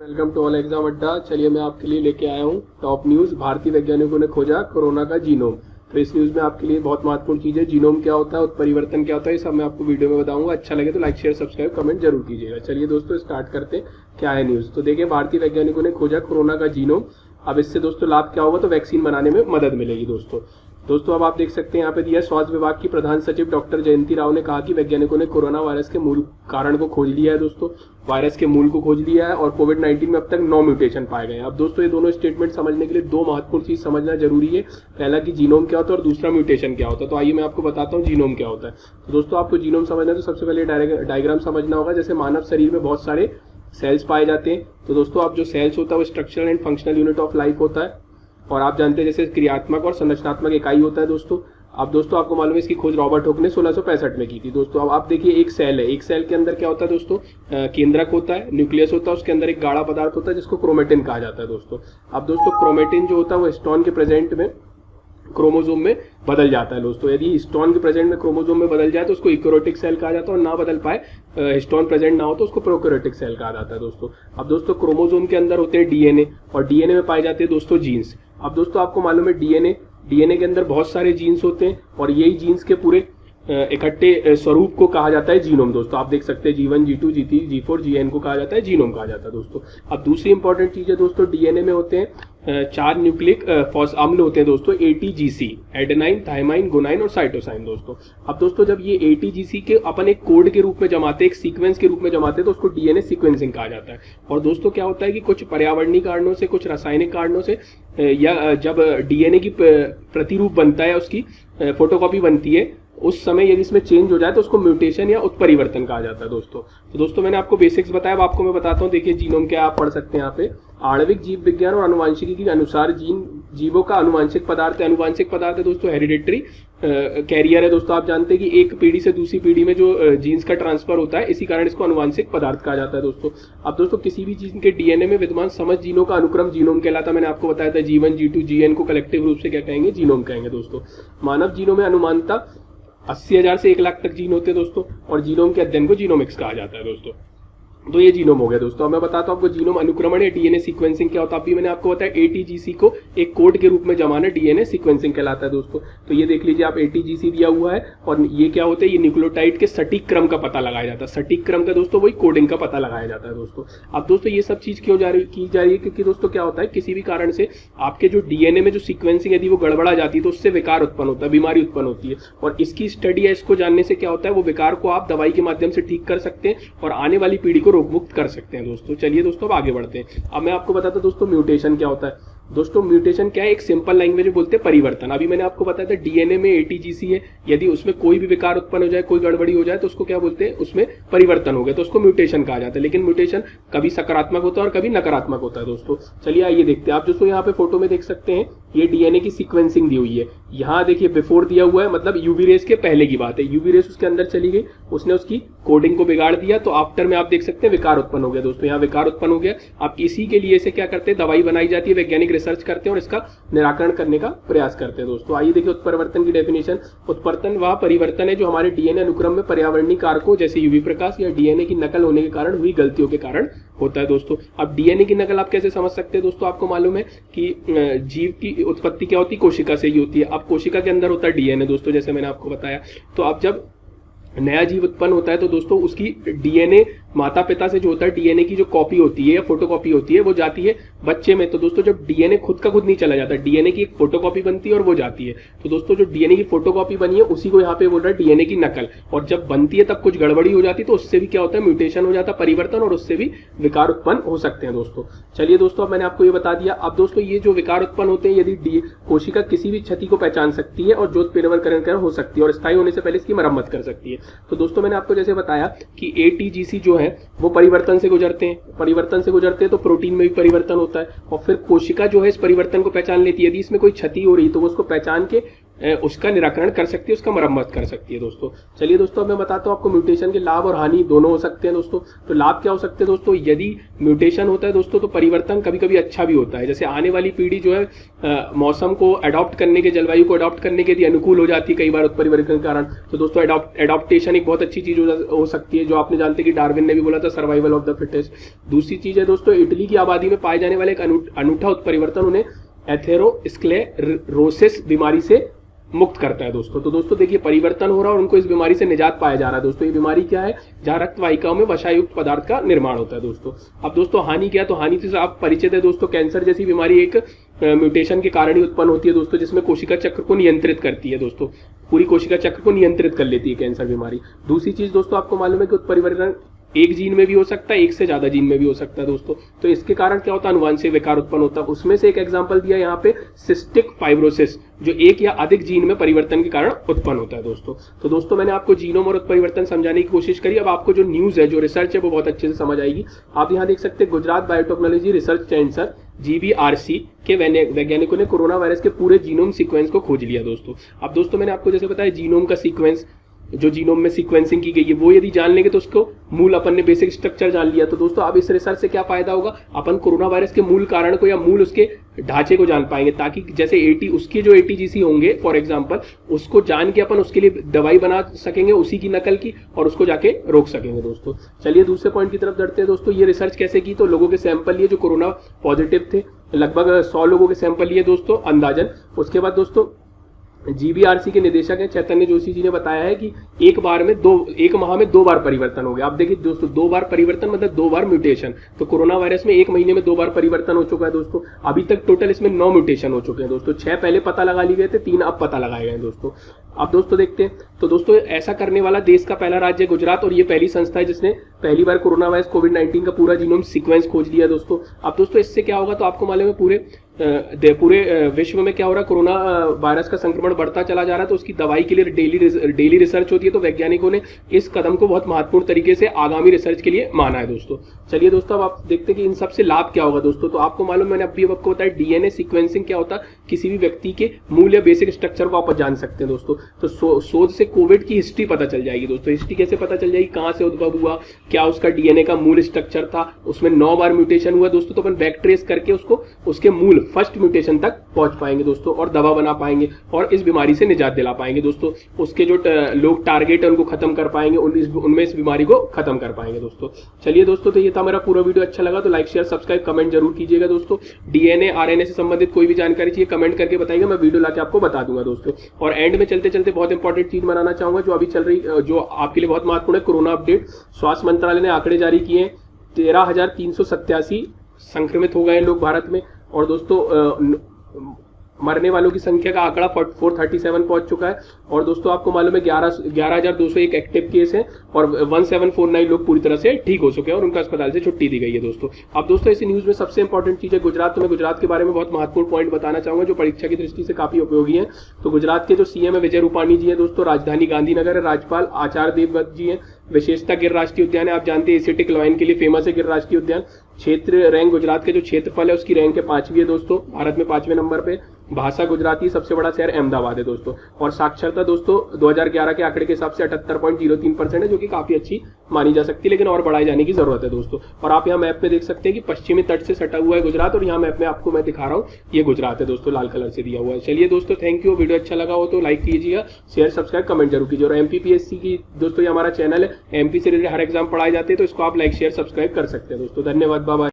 Welcome to all exam अड्डा। चलिए मैं आपके लिए लेके आया हूँ टॉप न्यूज़। भारतीय वैज्ञानिकों ने खोजा कोरोना का जीनोम। तो इस न्यूज़ में आपके लिए बहुत महत्वपूर्ण चीज़ है, जीनोम क्या होता है, उत्परिवर्तन क्या होता है, ये सब मैं आपको वीडियो में बताऊंगा। अच्छा लगे तो लाइक शेयर सब्सक्राइब कमेंट जरूर कीजिएगा। चलिए दोस्तों स्टार्ट करते हैं। क्या है न्यूज़, तो देखिए भारतीय वैज्ञानिकों ने खोजा कोरोना का जीनोम। अब इससे दोस्तों लाभ क्या होगा, तो वैक्सीन बनाने में मदद मिलेगी दोस्तों अब आप देख सकते हैं यहाँ पे दिया, स्वास्थ्य विभाग की प्रधान सचिव डॉक्टर जयंती राव ने कहा कि वैज्ञानिकों ने कोरोना वायरस के मूल कारण को खोज लिया है वायरस के मूल को खोज लिया है और कोविड-19 में अब तक 9 म्यूटेशन पाए गए हैं। अब दोस्तों ये दोनों स्टेटमेंट समझने के लिए दो महत्वपूर्ण चीज समझना जरूरी है। पहला कि जीनोम क्या होता है और दूसरा म्यूटेशन क्या होता है। तो आइए मैं आपको बताता हूँ जीनोम क्या होता है। तो दोस्तों आपको जीनोम समझना है तो सबसे पहले डायग्राम समझना होगा। जैसे मानव शरीर में बहुत सारे सेल्स पाए जाते हैं, तो दोस्तों आप जो सेल्स होता है वो structural and functional unit of life होता है और आप जानते हैं जैसे क्रियात्मक और संरचनात्मक इकाई होता है दोस्तों। अब दोस्तों आपको मालूम है इसकी खोज रॉबर्ट हुक ने 1665 में की थी दोस्तों। अब आप देखिए एक सेल है, एक सेल के अंदर क्या होता है दोस्तों, केंद्रक होता है, न्यूक्लियस होता है, उसके अंदर एक गाढ़ा पदार्थ होता है जिसको क्रोमेटिन कहा जाता है दोस्तों। अब दोस्तों क्रोमेटिन जो होता है वो हिस्टोन के प्रेजेंट में क्रोमोसोम में बदल जाता है दोस्तों। यदि हिस्टोन के प्रेजेंट में क्रोमोसोम में बदल जाए तो उसको यूकैरियोटिक सेल कहा जाता है और ना बदल पाए हिस्टोन प्रेजेंट ना हो तो उसको प्रोकैरियोटिक सेल कहा जाता है दोस्तों। अब दोस्तों क्रोमोसोम के अंदर होते हैं डीएनए और डीएनए में पाए जाते हैं दोस्तों जीन्स। अब दोस्तों आपको मालूम है डीएनए के अंदर बहुत सारे जीन्स होते हैं और यही जीन्स के पूरे इकट्ठे स्वरूप को कहा जाता है जीनोम दोस्तों। आप देख सकते हैं G1 G2 G3 G4 Gn को कहा जाता है जीनोम कहा जाता है दोस्तों। अब दूसरी इंपॉर्टेंट चीज है दोस्तों, डीएनए में होते हैं 4 न्यूक्लिक अम्ल होते हैं दोस्तों, ATGC, एडेनाइन, थाइमाइन, गुनाइन और साइटोसाइन दोस्तों। अब दोस्तों जब ये ATGC के अपन एक कोड के रूप में जमाते हैं, एक सीक्वेंस के रूप में जमाते हैं तो उसको डीएनए सीक्वेंसिंग कहा जाता है। और दोस्तों क्या होता है कि कुछ पर्यावरणीय कारणों से, कुछ रासायनिक कारणों से या जब डीएनए की प्रतिरूप बनता है, उसकी फोटोकॉपी बनती है, उस समय यदि इसमें चेंज हो जाए तो उसको म्यूटेशन या उत्परिवर्तन कहा जाता है दोस्तों। तो दोस्तों मैंने आपको बेसिक्स बताया, अब आपको मैं बताता हूँ। देखिए जीनोम क्या आप पढ़ सकते हैं यहाँ पे। आणविक जीव विज्ञान और आनुवांशिकी के अनुसार जीवों का आनुवांशिक पदार्थ है। आनुवांशिक पदार्थ है दोस्तों हेरिडेटरी कैरियर है दोस्तों। आप जानते हैं कि एक पीढ़ी से दूसरी पीढ़ी में जो जीन्स का ट्रांसफर होता है, इसी कारण इसको आनुवांशिक पदार्थ कहा जाता है दोस्तों। अब दोस्तों किसी भी चीज के डीएनए में विद्यमान समस्त जीनों का अनुक्रम जीनोम कहलाता है। मैंने आपको बताया था G1 G2 Gn को कलेक्टिव रूप से क्या कहेंगे, जीनोम कहेंगे दोस्तों। मानव जीनों में अनुमानता 80,000 से 1 लाख तक जीन होते हैं दोस्तों और जीनोम के अध्ययन को जीनोमिक्स कहा जाता है दोस्तों। तो ये जीनोम हो गया दोस्तों। अब मैं बताता हूँ आपको जीनोम अनुक्रमण या डीएनए सीक्वेंसिंग क्या होता है। अभी मैंने आपको बताया ATGC को एक कोड के रूप में जमाना डीएनए सीक्वेंसिंग कहलाता है दोस्तों। तो ये देख लीजिए आप, ATGC दिया हुआ है और ये क्या होता है, ये न्यूक्लियोटाइड के सटीक क्रम का पता लगाया जाता है। सटीक क्रम का दोस्तों वही कोडिंग का पता लगाया जाता है दोस्तों। अब दोस्तों ये सब चीज क्यों की जा रही है, क्योंकि दोस्तों क्या होता है, किसी भी कारण से आपके जो डीएनए में जो सीक्वेंसिंग यदि वो गड़बड़ा जाती है तो उससे विकार उत्पन्न होता है, बीमारी उत्पन्न होती है। और इसकी स्टडी या इसको जानने से क्या होता है, वो विकार को आप दवाई के माध्यम से ठीक कर सकते हैं और आने वाली पीढ़ी को रोगमुक्त कर सकते हैं दोस्तों। चलिए दोस्तों अब आगे बढ़ते हैं। अब मैं आपको बताता हूं दोस्तों म्यूटेशन क्या होता है। दोस्तों म्यूटेशन क्या है, एक सिंपल लैंग्वेज में बोलते हैं परिवर्तन। अभी मैंने आपको बताया था डीएनए में ATGC है, यदि उसमें कोई भी विकार उत्पन्न हो जाए, कोई गड़बड़ी हो जाए तो उसको क्या बोलते हैं, उसमें परिवर्तन हो गया तो उसको म्यूटेशन कहा जाता है। लेकिन म्यूटेशन कभी सकारात्मक होता है और कभी नकारात्मक होता है दोस्तों। चलिए आइए देखते हैं। आप दोस्तों यहाँ पे फोटो में देख सकते हैं ये डीएनए की सीक्वेंसिंग दी हुई है। यहाँ देखिए बिफोर दिया हुआ है, मतलब यूवी रेस के पहले की बात है। यूवी रेस उसके अंदर चली गई, उसने उसकी कोडिंग को बिगाड़ दिया, तो आफ्टर में आप देख सकते हैं विकार उत्पन्न हो गया दोस्तों। यहाँ विकार उत्पन्न हो गया। आप इसी के लिए से क्या करते हैं, दवाई बनाई जाती है, वैज्ञानिक रिसर्च करते हैं और इसका निराकरण करने का प्रयास करते हैं दोस्तों। आइए देखिए उत्परिवर्तन की डेफिनेशन। उत्परिवर्तन वह परिवर्तन है जो हमारे डीएनए अनुक्रम में पर्यावरणीय कारकों जैसे यूवी प्रकाश या डीएनए की नकल होने के कारण हुई गलतियों के कारण होता है दोस्तों। अब डीएनए की नकल आप कैसे समझ सकते हैं दोस्तों, आपको मालूम है कि जीव की उत्पत्ति क्या होती है, कोशिका से ही होती है। अब कोशिका के अंदर होता है डीएनए दोस्तों, जैसे मैंने आपको बताया। तो अब जब नया जीव उत्पन्न होता है तो दोस्तों उसकी डीएनए माता पिता से जो होता है डीएनए की जो कॉपी होती है या फोटोकॉपी होती है वो जाती है बच्चे में। तो दोस्तों जब डीएनए खुद का खुद नहीं चला जाता, डीएनए की एक फोटोकॉपी बनती है और वो जाती है। तो दोस्तों जो डीएनए की फोटोकॉपी बनी है उसी को यहाँ पे बोल रहा है डीएनए की नकल। और जब बनती है तब कुछ गड़बड़ी हो जाती है तो उससे भी क्या होता है, म्यूटेशन हो जाता है, परिवर्तन, और उससे भी विकार उत्पन्न हो सकते हैं दोस्तों। चलिए दोस्तों अब मैंने आपको ये बता दिया। अब दोस्तों ये जो विकार उत्पन्न होते हैं, यदि कोशिका किसी भी क्षति को पहचान सकती है और जोत परिवर्तन हो सकती है और स्थायी होने से पहले इसकी मरम्मत कर सकती है। तो दोस्तों मैंने आपको जैसे बताया कि ATGC जो है वो परिवर्तन से गुजरते हैं, तो प्रोटीन में भी परिवर्तन होता है और फिर कोशिका जो है इस परिवर्तन को पहचान लेती है। यदि इसमें कोई क्षति हो रही तो वो उसको पहचान के उसका निराकरण कर सकती है, उसका मरम्मत कर सकती है दोस्तों। चलिए दोस्तों, अब मैं बताता हूँ आपको म्यूटेशन के लाभ और हानि दोनों हो सकते हैं दोस्तों। तो लाभ क्या हो सकते हैं दोस्तों? यदि म्यूटेशन होता है दोस्तों तो परिवर्तन कभी कभी अच्छा भी होता है। जैसे आने वाली पीढ़ी जो है मौसम को अडॉप्ट करने के, जलवायु को अडॉप्ट करने के लिए अनुकूल हो जाती है कई बार उत्परिवर्तन के कारण। तो दोस्तों एडॉप्टेशन एक बहुत अच्छी चीज हो सकती है, जो आपने जानते कि डार्विन ने भी बोला था, सर्वाइवल ऑफ द फिटेस्ट। दूसरी चीज है दोस्तों, इटली की आबादी में पाए जाने वाले एक अनूठा उत्परिवर्तन उन्हें एथेरोस्क्लेरोसिस बीमारी से मुक्त करता है दोस्तों। तो दोस्तों देखिए, परिवर्तन हो रहा है और उनको इस बीमारी से निजात पाया जा रहा है दोस्तों। ये बीमारी क्या है? जहां रक्त वाहिकाओं में वसायुक्त पदार्थ का निर्माण होता है दोस्तों। अब दोस्तों हानि क्या? तो हानि से आप परिचित है दोस्तों, कैंसर जैसी बीमारी एक म्यूटेशन के कारण ही उत्पन्न होती है दोस्तों, जिसमें कोशिका चक्र को नियंत्रित करती है दोस्तों, पूरी कोशिका चक्र को नियंत्रित कर लेती है कैंसर बीमारी। दूसरी चीज दोस्तों, आपको मालूम है कि उत्परिवर्तन एक जीन में भी हो सकता है, एक से ज्यादा जीन में भी हो सकता है दोस्तों। तो इसके कारण क्या होता है? अनुवांशिक विकार उत्पन्न होता है। उसमें से एक एग्जांपल दिया यहाँ पे, सिस्टिक फाइब्रोसिस, जो एक या अधिक जीन में परिवर्तन के कारण उत्पन्न होता है दोस्तों। तो दोस्तों मैंने आपको जीनोम और उत्परिवर्तन समझाने की कोशिश करी। अब आपको जो न्यूज है, जो रिसर्च है, वो बहुत अच्छे से समझ आएगी। आप यहाँ देख सकते हैं, Gujarat biotechnology research centre GBRC के वैज्ञानिकों ने कोरोना वायरस के पूरे जीनोम सीक्वेंस को खोज लिया दोस्तों। अब दोस्तों मैंने आपको जैसे बताया, जीनोम का सीक्वेंस, जो जीनोम में सीक्वेंसिंग की गई है, वो यदि जान लेंगे तो उसको मूल, अपन ने बेसिक स्ट्रक्चर जान लिया। तो दोस्तों अब इस रिसर्च से क्या फायदा होगा? अपन कोरोना वायरस के मूल कारण को या मूल उसके ढांचे को जान पाएंगे, ताकि जैसे उसकी जो ATGC होंगे फॉर एग्जांपल, उसको जान के अपन उसके लिए दवाई बना सकेंगे उसी की नकल की, और उसको जाके रोक सकेंगे दोस्तों। चलिए दूसरे पॉइंट की तरफ बढ़ते हैं दोस्तों। ये रिसर्च कैसे की? तो लोगों के सैंपल लिए जो कोरोना पॉजिटिव थे, लगभग 100 लोगों के सैंपल लिए दोस्तों अंदाजन। उसके बाद दोस्तों GBRC के निदेशक हैं चैतन्य जोशी जी ने बताया है कि एक माह में 2 बार परिवर्तन हो गया। आप देखिए दोस्तों, 2 बार परिवर्तन मतलब 2 बार म्यूटेशन। तो कोरोना वायरस में 1 महीने में 2 बार परिवर्तन हो चुका है दोस्तों। अभी तक टोटल इसमें 9 म्यूटेशन हो चुके हैं दोस्तों। 6 पहले पता लगा लिए गए थे, 3 अब पता लगाए गए दोस्तों। अब दोस्तों देखते हैं, तो दोस्तों ऐसा करने वाला देश का पहला राज्य है गुजरात, और ये पहली संस्था है जिसने पहली बार कोरोना वायरस कोविड-19 का पूरा जीनोम सीक्वेंस खोज लिया दोस्तों। अब दोस्तों इससे क्या होगा? तो आपको मालूम है पूरे विश्व में क्या हो रहा है, कोरोना वायरस का संक्रमण बढ़ता चला जा रहा है। तो उसकी दवाई के लिए डेली रिसर्च होती है। तो वैज्ञानिकों ने इस कदम को बहुत महत्वपूर्ण तरीके से आगामी रिसर्च के लिए माना है दोस्तों। चलिए दोस्तों, अब आप देखते हैं कि इन सबसे लाभ क्या होगा दोस्तों। तो आपको मालूम, मैंने अभी आपको बताया DNA सीक्वेंसिंग क्या होता है, किसी भी व्यक्ति के मूल या बेसिक स्ट्रक्चर को आप जान सकते हैं दोस्तों। तो शोध से कोविड की हिस्ट्री पता चल जाएगी दोस्तों। हिस्ट्री कैसे पता चल जाएगी? कहां से उद्भव हुआ, क्या उसका DNA का मूल स्ट्रक्चर था, उसमें 9 बार म्यूटेशन हुआ दोस्तों। तो अपन बैक ट्रेस करके उसको उसके मूल फर्स्ट म्यूटेशन तक पहुंच पाएंगे दोस्तों, और दवा बना पाएंगे और इस बीमारी से निजात दिला पाएंगे दोस्तों। उसके जो लोग टारगेट है उनको खत्म कर पाएंगे, उनमें इस बीमारी को खत्म कर पाएंगे दोस्तों। चलिए दोस्तों, तो ये था मेरा पूरा वीडियो। अच्छा लगा तो लाइक शेयर सब्सक्राइब कमेंट जरूर कीजिएगा दोस्तों। DNA RNA से संबंधित कोई भी जानकारी चाहिए कमेंट करके बताइएगा, मैं वीडियो लाके आपको बता दूंगा दोस्तों। और एंड में चलते चलते बहुत इंपॉर्टेंट चीज बनाना चाहूंगा, जो अभी चल रही, जो आपके लिए बहुत महत्वपूर्ण है, कोरोना अपडेट। स्वास्थ्य मंत्रालय ने आंकड़े जारी किए हैं, 13,387 संक्रमित हो गए लोग भारत में, और दोस्तों मरने वालों की संख्या का आंकड़ा 437 पहुंच चुका है। और दोस्तों आपको मालूम है 11,201 एक्टिव केस है, और 1749 लोग पूरी तरह से ठीक हो चुके हैं और उनका अस्पताल से छुट्टी दी गई है दोस्तों। अब दोस्तों इस न्यूज में सबसे इंपॉर्टेंट चीज है गुजरात। तो मैं गुजरात के बारे में बहुत महत्वपूर्ण पॉइंट बताना चाहूंगा, जो परीक्षा की दृष्टि से काफी उपयोगी है। तो गुजरात के जो CM है विजय रूपाणी जी है दोस्तों, राजधानी गांधीनगर है, राज्यपाल आचार्य देवव्रत जी है, विशेषता गिर राष्ट्रीय उद्यान है, आप जानते हैं एसिटिक लॉयन के लिए फेमस है गिर राष्ट्रीय उद्यान। क्षेत्र रैंक गुजरात के जो क्षेत्रफल है उसकी रैंक है 5वीं है दोस्तों, भारत में 5वें नंबर पे। भाषा गुजराती, सबसे बड़ा शहर अहमदाबाद है दोस्तों। और साक्षरता दोस्तों 2011 के आंकड़े के हिसाब से 78.03% है, जो कि काफी अच्छी मानी जा सकती है, लेकिन और बढ़ाई जाने की जरूरत है दोस्तों। और आप यहाँ मैप में देख सकते हैं कि पश्चिमी तट से सटा हुआ है गुजरात, और यहाँ मैप में आपको मैं दिखा रहा हूँ, ये गुजरात है दोस्तों, लाल कलर से दिया हुआ है। चलिए दोस्तों, थैंक यू। वीडियो अच्छा लगा हो तो लाइक कीजिएगा, शेयर सब्सक्राइब कमेंट जरूर कीजिए। और MPPSC की दोस्तों ये हमारा चैनल है, MP से रिलेटेड हर एग्जाम पढ़ाए जाते हैं, तो इसको आप लाइक शेयर सब्सक्राइब कर सकते हैं दोस्तों। धन्यवाद, बाय बाय।